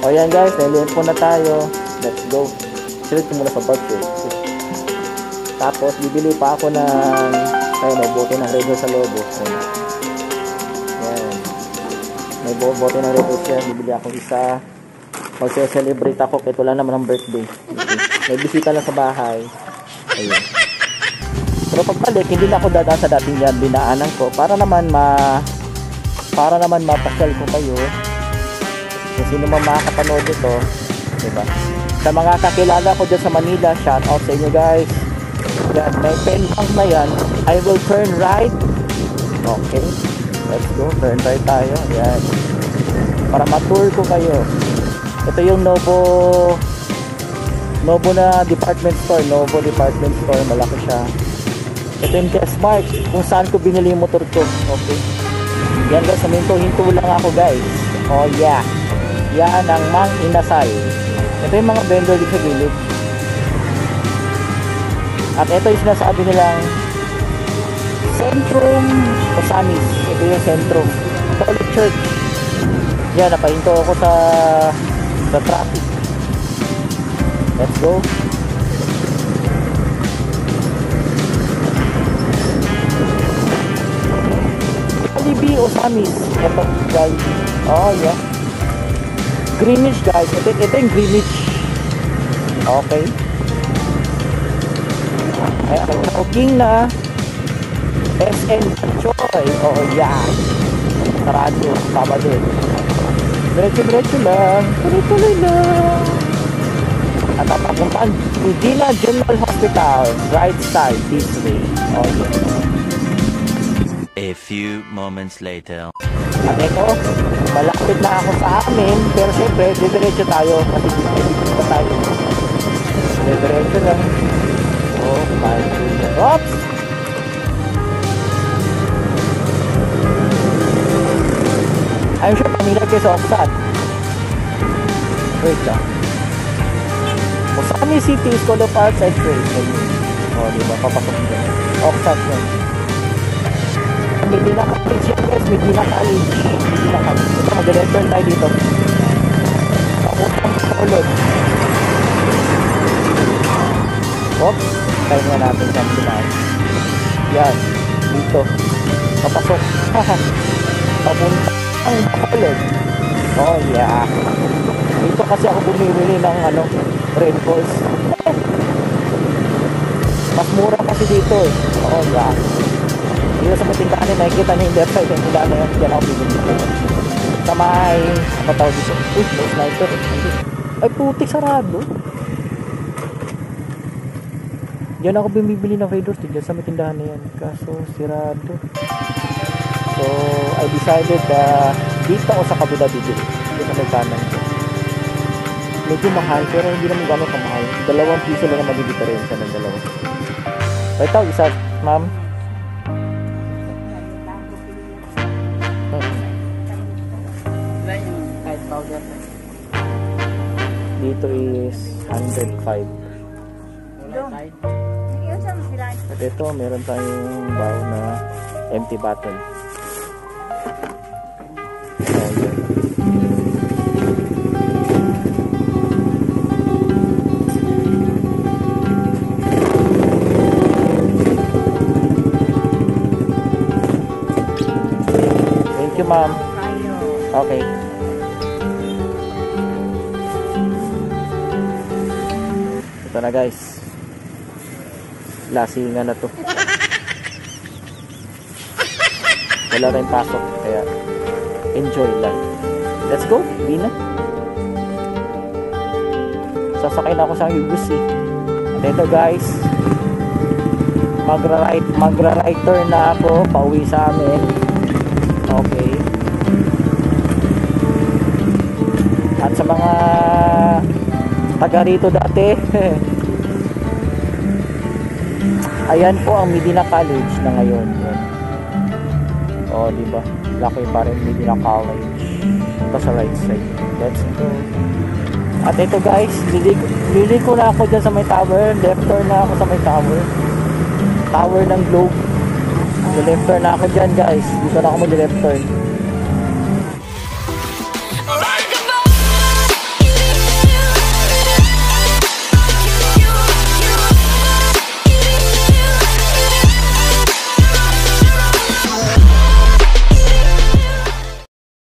O yan guys, nailimpo na tayo. Let's go. Silid ko muna sa birthday. Tapos bibili pa ako ng bote ng Red Bull sa lobo. Yan. May bote ng Red Bull siya. Bibili ako isa. Mag-celebrate ako kahit wala naman ang birthday. Okay. May bisita lang sa bahay. Ayun. Pero pagbalik, hindi na ako dadaan sa dating yan. Binaanan ko para naman mapasyal ko kayo. Kung sino man makakapanood ito, diba? Sa mga kakilala ko dyan sa Manila, shout out sa inyo guys. Yan, may pen bank na yan. I will turn right. Okay, let's go, turn right tayo. Yan, para ma-tour ko kayo. Ito yung Novo na department store. Novo department store, malaki siya. Ito yung Desmark, kung saan ko binili yung motor ko. Okay, yan guys, hinto lang ako guys. Oh yeah, yan ang Mang Inasal. Ito yung mga vendor dito sa gilid. At ito yung sinasabi nilang Centrum Osamis. Ito yung Centrum Catholic Church. Yan, napahinto ako sa traffic. Let's go. Jollibee Osamis. Ito Jollibee. Oh yeah, Greenwich guys. Ito yung Greenwich. Okay. Ay, okay na. SN Choy. Oh yeah, sarado. Sabado. Diretso lang. Tuloy lang. At papuntaan Medina General Hospital. Right side this way. Oh yeah. A few moments later. At ito, malapit na ako sa amin. Pero syempre, diretso tayo. Kasi dito tayo. Diretso lang. Oh my goodness. Oops! I'm sure familiar kayo sa Oxford. Wait lang. Osami City School of Arts and Trade. O, diba? Papasok nyo. Oxford yun. Medina College yan guys. Medina College. Ito, mag-return tayo dito. Pakutang sa ulod. Oops. Tayo nga natin sa Pinas. Yan. Dito. Papasok. Papunta ang ulod. Oh yeah. Dito kasi ako bumibili ng Red Bulls. Mas mura kasi dito eh. Oh yeah. Dito sa matingkahan eh, nakikita niyo yung left side yung nila na yan. Diyan ako bibili. Sa may matawag dito. Uy, may sniper. Ay putik, sarado. Diyan ako bumibili ng Raiders. Diyan sa matindahan na yan. Kaso sirado. So I decided dito ako sa kabila bibili. Dito sa may kanan ko. Medyo mahal pero hindi naman gano'n kamahal. 2 piso lang naman yung diferensya ng dalawa. Ito, isa, ma'am. Dito is 105. At ito, meron tayong bow na empty bottle. Thank you, ma'am. Okay. Ito na guys. Lasingan na to. Wala tayong pasok. Kaya enjoy lang. Let's go. Hindi na. Sasakay na ako sa Yugusi. At ito guys. Magra-right turn na ako. Pauwi sa amin. Okay. At sa mga taga rito dati, ayan po ang Medina College na ngayon. O, diba? Laki pa rin Medina College. Ito sa right side. Let's go. At ito guys, lili ko na ako dyan sa may tower. Left turn na ako sa may tower. Tower ng Globe. Left turn na ako dyan guys. Dito na ako mag-left turn.